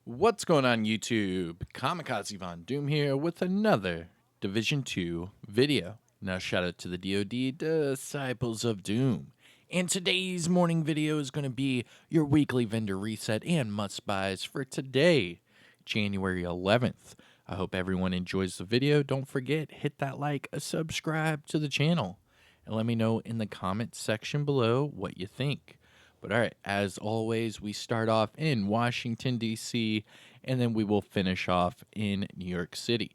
What's going on YouTube? Kamikazevondoom here with another Division 2 video. Now shout out to the DoD Disciples of Doom. And today's morning video is going to be your weekly vendor reset and must-buys for today, January 11th. I hope everyone enjoys the video. Don't forget, hit that like, subscribe to the channel, and let me know in the comments section below what you think. But all right, as always, we start off in Washington, D.C., and then we will finish off in New York City.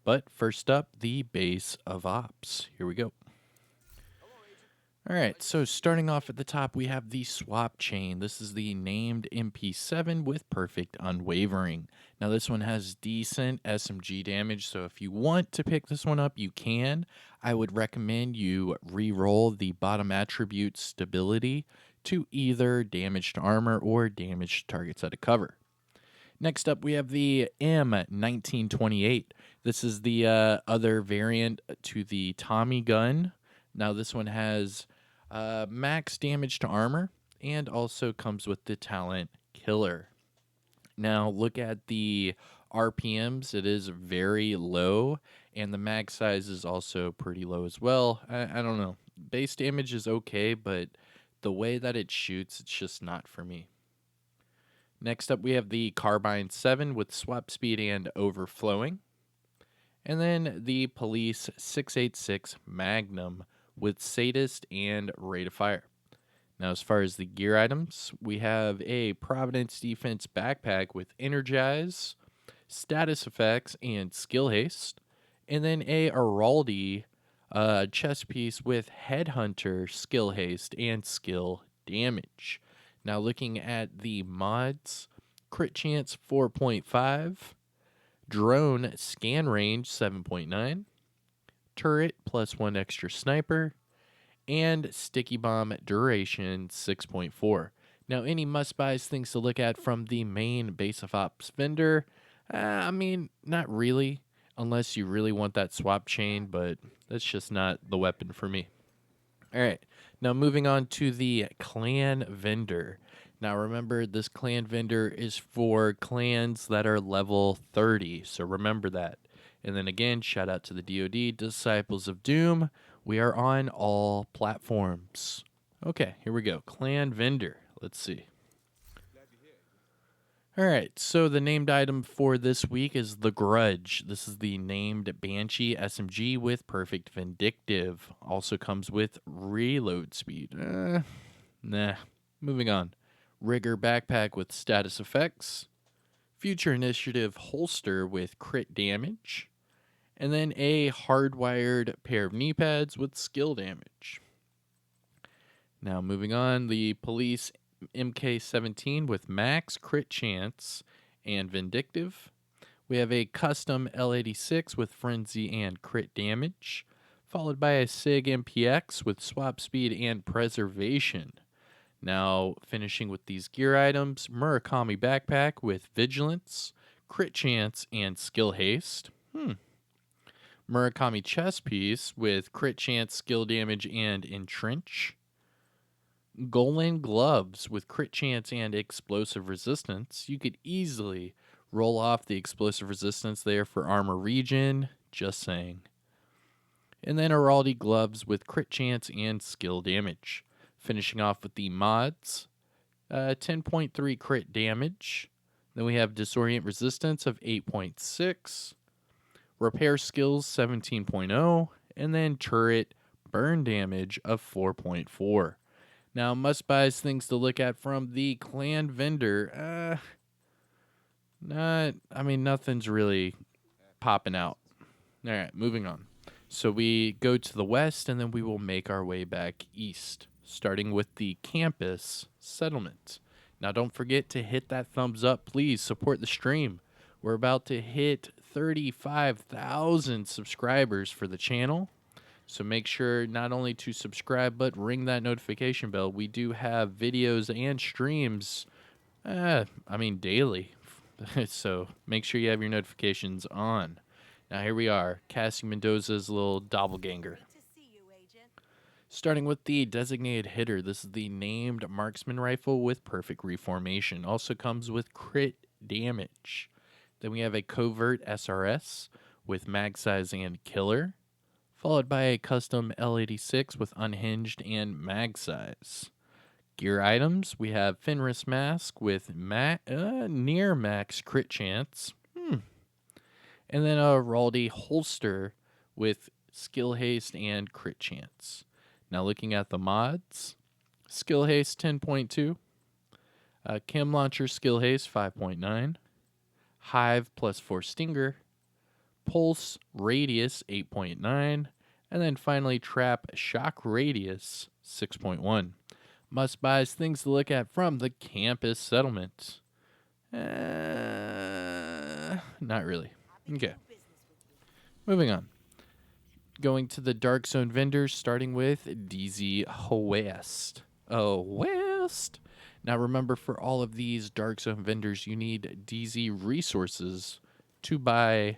But first up, the base of ops. Here we go. All right, so starting off at the top, we have the swap chain. This is the named MP7 with perfect unwavering. Now, this one has decent SMG damage, so if you want to pick this one up, you can. I would recommend you re-roll the bottom attribute stability to either damaged armor or damaged targets out of cover. Next up, we have the M1928. This is the other variant to the Tommy gun. Now, this one has max damage to armor and also comes with the talent Killer. Now, look at the RPMs. It is very low, and the mag size is also pretty low as well. I don't know. Base damage is okay, but the way that it shoots, it's just not for me. Next up, we have the Carbine 7 with swap speed and overflowing. And then the Police 686 Magnum with Sadist and Rate of Fire. Now, as far as the gear items, we have a Providence Defense backpack with Energize, Status Effects, and Skill Haste. And then a Araldi chest piece with Headhunter, Skill Haste, and Skill Damage. Now, looking at the mods, Crit Chance 4.5, Drone Scan Range 7.9, Turret +1 extra Sniper, and Sticky Bomb Duration 6.4. Now, any must-buys, things to look at from the main base of ops vendor? I mean, not really, unless you really want that swap chain, but that's just not the weapon for me. All right, now moving on to the clan vendor. Now remember, this clan vendor is for clans that are level 30, so remember that. And then again, shout out to the DoD Disciples of Doom. We are on all platforms. Okay, here we go. Clan vendor. Let's see. All right, so the named item for this week is the Grudge. This is the named Banshee SMG with perfect vindictive. Also comes with reload speed. Nah. Moving on. Rigger backpack with status effects. Future Initiative holster with crit damage. And then a hardwired pair of knee pads with skill damage. Now moving on, the Police MK17 with max crit chance and vindictive. We have a custom L86 with frenzy and crit damage, followed by a SIG MPX with swap speed and preservation. Now finishing with these gear items, Murakami backpack with vigilance, crit chance, and skill haste. Murakami chest piece with crit chance, skill damage, and entrench. Golan gloves with crit chance and explosive resistance. You could easily roll off the explosive resistance there for armor regen, just saying. And then Araldi gloves with crit chance and skill damage. Finishing off with the mods, 10.3 crit damage. Then we have disorient resistance of 8.6. Repair skills 17.0. And then turret burn damage of 4.4. Now, must-buys, things to look at from the clan vendor. Nothing's really popping out. All right, moving on. So we go to the west, and then we will make our way back east, starting with the campus settlement. Now, don't forget to hit that thumbs up. Please support the stream. We're about to hit 35,000 subscribers for the channel. So make sure not only to subscribe, but ring that notification bell. We do have videos and streams, daily. So make sure you have your notifications on. Now here we are, Cassie Mendoza's little doppelganger. Starting with the designated hitter, this is the named marksman rifle with perfect reformation. Also comes with crit damage. Then we have a covert SRS with mag size and killer, followed by a custom L86 with unhinged and mag size. Gear items, we have Fenris Mask with near max crit chance. And then a Raldi holster with skill haste and crit chance. Now looking at the mods, skill haste 10.2, chem launcher skill haste 5.9, hive +4 stinger, pulse radius 8.9, and then finally trap shock radius 6.1. Must buys things to look at from the campus settlement. Not really. Okay. Moving on. Going to the Dark Zone vendors, starting with DZ West. West. Now remember, for all of these Dark Zone vendors, you need DZ resources to buy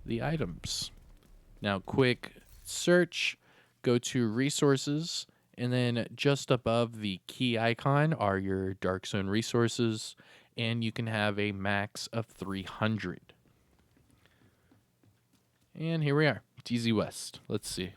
the items. Now, quick search, go to resources, and then just above the key icon are your Dark Zone resources, and you can have a max of 300. And here we are, DZ West. Let's see.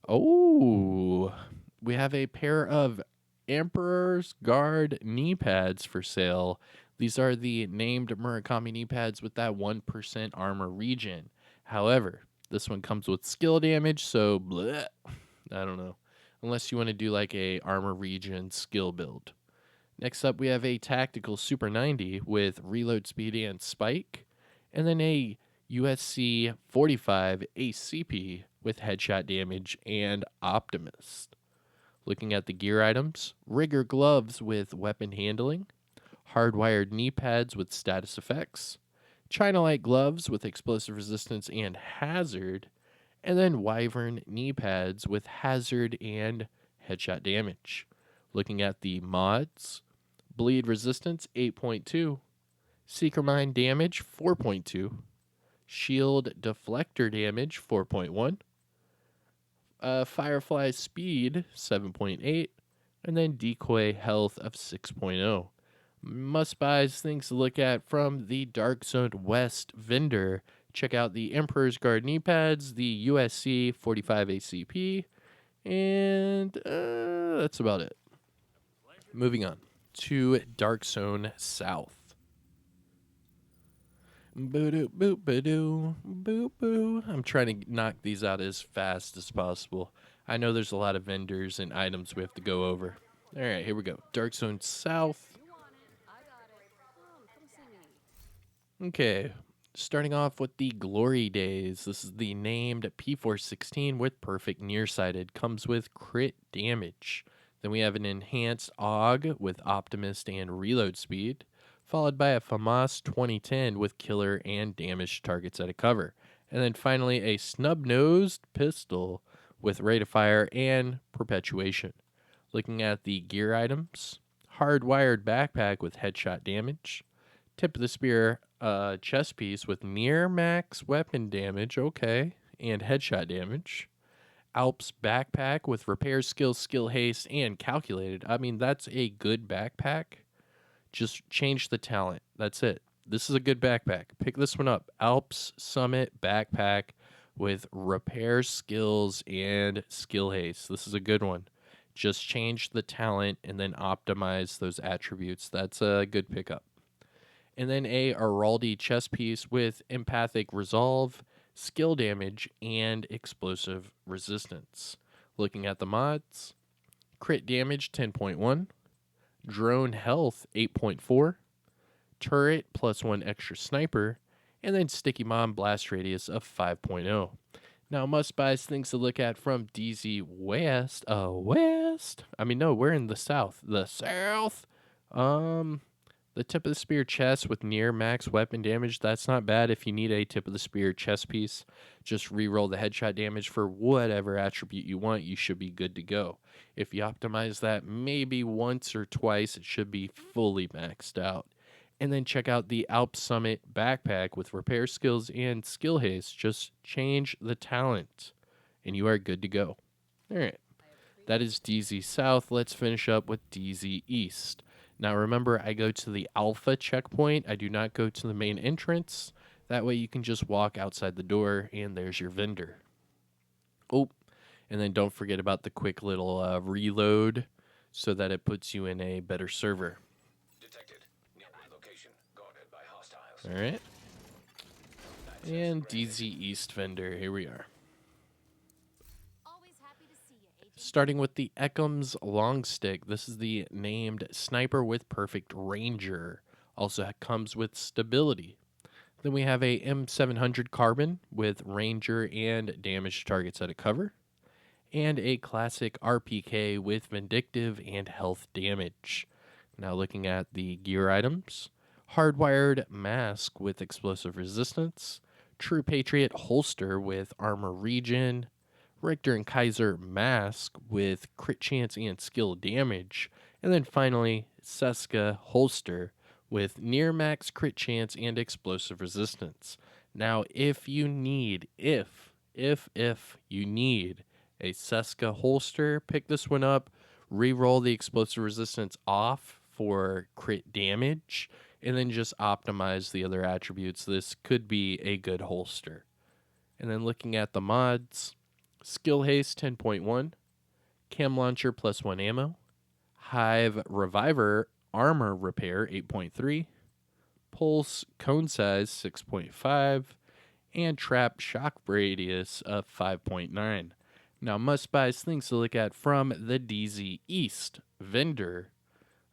Oh, we have a pair of Emperor's Guard knee pads for sale. These are the named Murakami knee pads with that 1% armor regen. However, this one comes with skill damage, so bleh, I don't know. Unless you want to do like a armor regen skill build. Next up, we have a tactical Super 90 with reload speed and spike, and then a USC 45 ACP with headshot damage and optimist. Looking at the gear items, rigger gloves with weapon handling, hardwired knee pads with status effects, China light gloves with explosive resistance and hazard, and then wyvern knee pads with hazard and headshot damage. Looking at the mods, bleed resistance 8.2, seeker mine damage 4.2, shield deflector damage 4.1, firefly speed 7.8, and then decoy health of 6.0. Must buys things to look at from the Dark Zone West vendor. Check out the Emperor's Guard knee pads, the USC 45 ACP, and that's about it. Moving on to Dark Zone South. Boo-doo, boop, ba-doo, boop, boo. I'm trying to knock these out as fast as possible. I know there's a lot of vendors and items we have to go over. All right, here we go. Dark Zone South. Okay, starting off with the Glory Days. This is the named P416 with perfect nearsighted. Comes with crit damage. Then we have an enhanced AUG with optimist and reload speed, followed by a FAMAS 2010 with killer and damage targets at a cover. And then finally a snub-nosed pistol with rate of fire and perpetuation. Looking at the gear items, hardwired backpack with headshot damage, tip of the spear chest piece with near max weapon damage, okay, and headshot damage. Alps backpack with repair skill, skill haste, and calculated. I mean, that's a good backpack. Just change the talent. That's it. This is a good backpack. Pick this one up. Alps Summit backpack with repair skills and skill haste. This is a good one. Just change the talent and then optimize those attributes. That's a good pickup. And then a Araldi chest piece with empathic resolve, skill damage, and explosive resistance. Looking at the mods, crit damage 10.1, drone health 8.4, turret +1 extra sniper, and then sticky bomb blast radius of 5.0. Now, must buys things to look at from DZ West. West? I mean, no, we're in the South. The South? The tip of the spear chest with near max weapon damage, that's not bad if you need a tip of the spear chest piece. Just reroll the headshot damage for whatever attribute you want. You should be good to go. If you optimize that maybe once or twice, it should be fully maxed out. And then check out the Alp Summit backpack with repair skills and skill haste. Just change the talent, and you are good to go. All right. That is DZ South. Let's finish up with DZ East. Now remember, I go to the Alpha checkpoint. I do not go to the main entrance. That way you can just walk outside the door and there's your vendor. Oh, and then don't forget about the quick little reload so that it puts you in a better server. Detected. Nearby location. Guarded by hostiles. All right. And DZ East vendor, here we are. Always happy to see you, Agent. Starting with the Eckham's long stick. This is the named sniper with perfect ranger. Also comes with stability. Then we have a M700 carbon with ranger and damage targets at a cover. And a classic RPK with vindictive and health damage. Now looking at the gear items. Hardwired mask with explosive resistance. True Patriot holster with armor regen. Richter and Kaiser mask with crit chance and skill damage. And then finally, Seska holster with near max crit chance and explosive resistance. Now, if you need a Seska holster, pick this one up, re-roll the explosive resistance off for crit damage, and then just optimize the other attributes. This could be a good holster. And then looking at the mods, Skill Haste 10.1, Cam Launcher +1 ammo, Hive Reviver Armor Repair 8.3, Pulse Cone Size 6.5, and Trap Shock Radius of 5.9. Now, must buys things to look at from the DZ East vendor.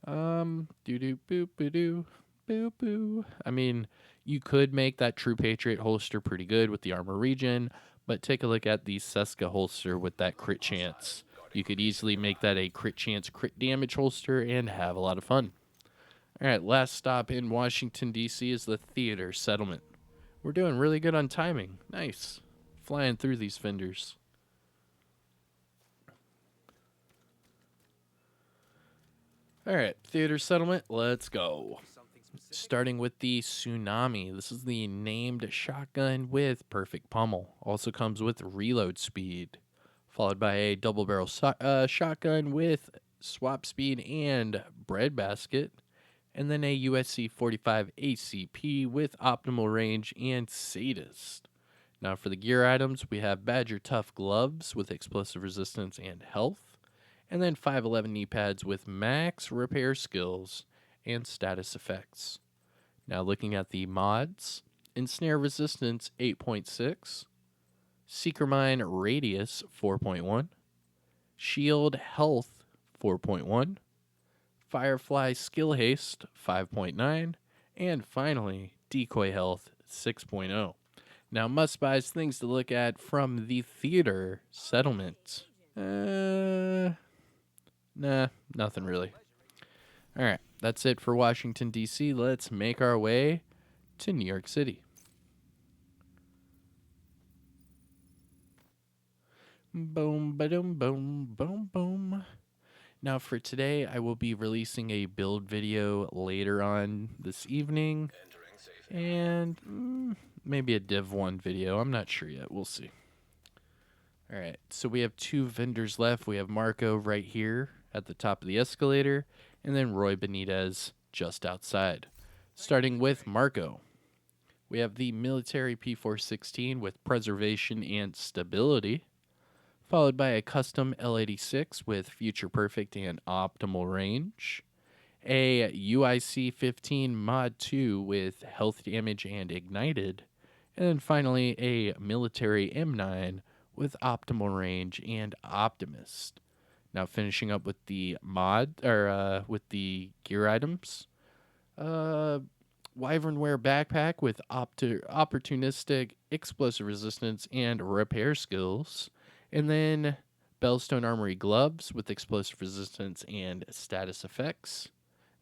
Doo-doo boop doo boo boo. I mean, you could make that True Patriot holster pretty good with the armor regen, but take a look at the Seska holster with that crit chance. You could easily make that a crit chance, crit damage holster and have a lot of fun. All right, last stop in Washington, D.C. is the Theater Settlement. We're doing really good on timing. Nice. Flying through these vendors. All right, Theater Settlement, let's go. Starting with the Tsunami. This is the named shotgun with perfect pummel. Also comes with reload speed. Followed by a double barrel shotgun with swap speed and breadbasket. And then a USC 45 ACP with optimal range and sadist. Now for the gear items, we have Badger Tough gloves with explosive resistance and health. And then 511 knee pads with max repair skills and status effects. Now looking at the mods, Ensnare Resistance 8.6, Seeker Mine Radius 4.1, Shield Health 4.1, Firefly Skill Haste 5.9, and finally Decoy Health 6.0. Now must buys things to look at from the Theater Settlement. Nah, nothing really. All right, that's it for Washington, D.C. Let's make our way to New York City. Boom, ba-dum, boom, boom, boom. Now for today, I will be releasing a build video later on this evening. And maybe a Div 1 video. I'm not sure yet. We'll see. All right, so we have two vendors left. We have Marco right here at the top of the escalator, and then Roy Benitez just outside. Starting with Marco, we have the military P416 with preservation and stability, followed by a custom L86 with future perfect and optimal range, a UIC 15 Mod 2 with health damage and ignited, and then finally a military M9 with optimal range and optimist. Now finishing up with the with the gear items. Wyvernware backpack with opportunistic explosive resistance and repair skills. And then Bellstone Armory gloves with explosive resistance and status effects.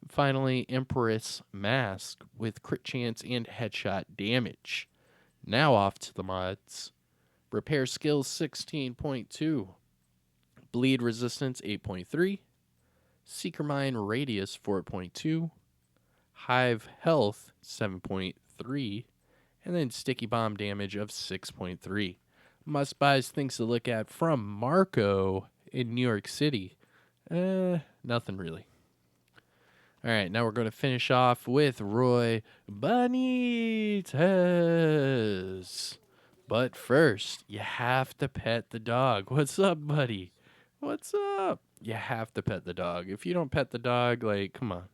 Finally, Empress mask with crit chance and headshot damage. Now off to the mods. Repair skills 16.2. Bleed resistance 8.3, Seeker Mine radius 4.2, Hive health 7.3, and then sticky bomb damage of 6.3. Must buys things to look at from Marco in New York City. Nothing really. All right, now we're going to finish off with Roy Benitez. But first, you have to pet the dog. What's up, buddy? What's up? You have to pet the dog. If you don't pet the dog, like, come on.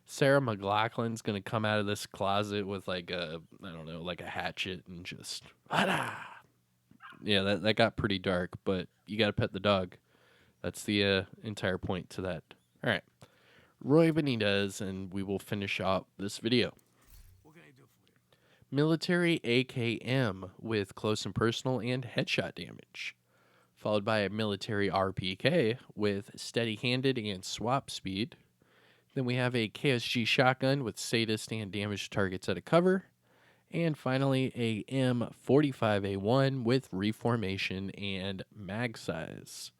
Sarah McLachlan's going to come out of this closet with, like, I don't know, like a hatchet and just, ah! Yeah, that got pretty dark, but you got to pet the dog. That's the entire point to that. All right. Roy Benitez, and we will finish out this video. What can I do for you? Military AKM with close and personal and headshot damage, followed by a military RPK with steady-handed and swap speed. Then we have a KSG shotgun with sadist and damage targets at a cover. And finally, a M45A1 with reformation and mag size.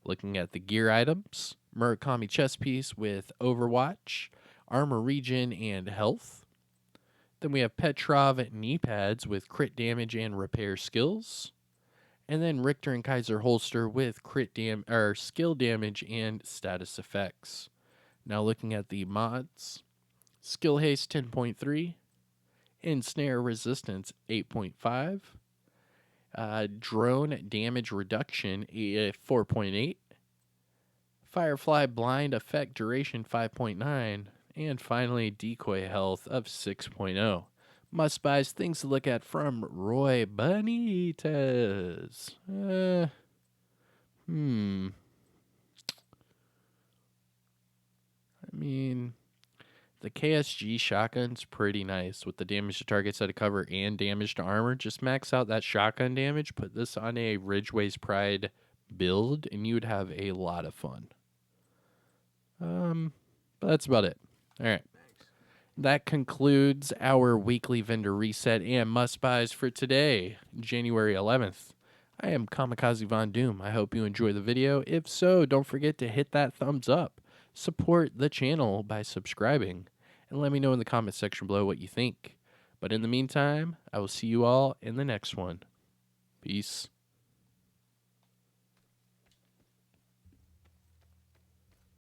Looking at the gear items, Murakami chest piece with Overwatch, armor regen, and health. Then we have Petrov knee pads with crit damage and repair skills. And then Richter and Kaiser holster with skill damage and status effects. Now looking at the mods, skill haste 10.3, ensnare resistance 8.5, drone damage reduction 4.8, Firefly blind effect duration 5.9, and finally decoy health of 6.0. Must buys, things to look at from Roy Benitez. I mean, the KSG shotgun's pretty nice with the damage to targets at a cover and damage to armor. Just max out that shotgun damage, put this on a Ridgeway's Pride build, and you would have a lot of fun. But that's about it. All right. That concludes our weekly vendor reset and must buys for today, January 11th. I am Kamikazevondoom. I hope you enjoy the video. If so, don't forget to hit that thumbs up. Support the channel by subscribing. And let me know in the comment section below what you think. But in the meantime, I will see you all in the next one. Peace.